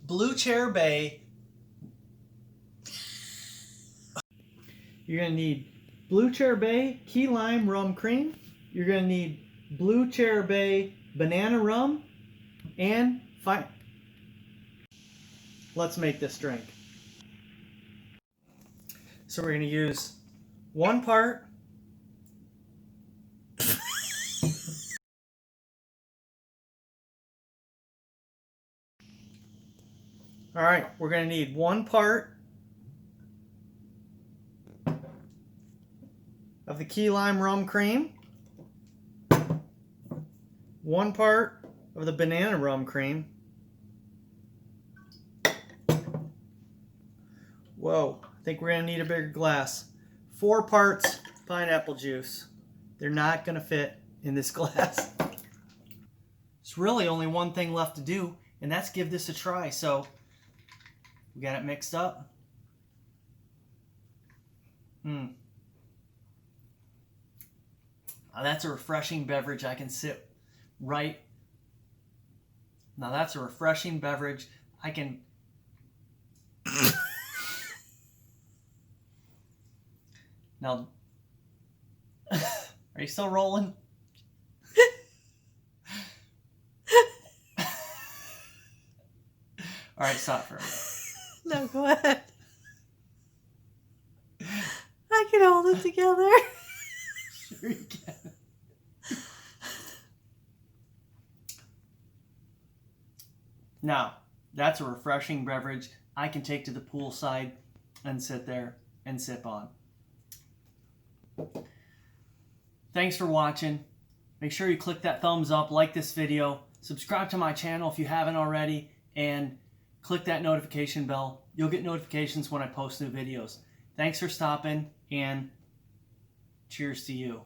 Blue Cherry. You're going to need Blue Cherry key lime rum cream. You're going to need Blue Cherry banana rum and fine. Let's make this drink. So we're going to use 1 part All right, we're going to need 1 part of the key lime rum cream, 1 part of the banana rum cream. Whoa, I think we're going to need a bigger glass. 4 parts pineapple juice. They're not going to fit in this glass. There's really only one thing left to do, and that's give this a try. So we got it mixed up. Now that's a refreshing beverage. I can sit right. Now that's a refreshing beverage. I can. Now, are you still rolling? All right, stop for a minute. No, go ahead. I can hold it together. Sure you can. Now, that's a refreshing beverage I can take to the poolside and sit there and sip on. Thanks for watching. Make sure you click that thumbs up, like this video, subscribe to my channel if you haven't already, and click that notification bell. You'll get notifications when I post new videos. Thanks for stopping, and cheers to you.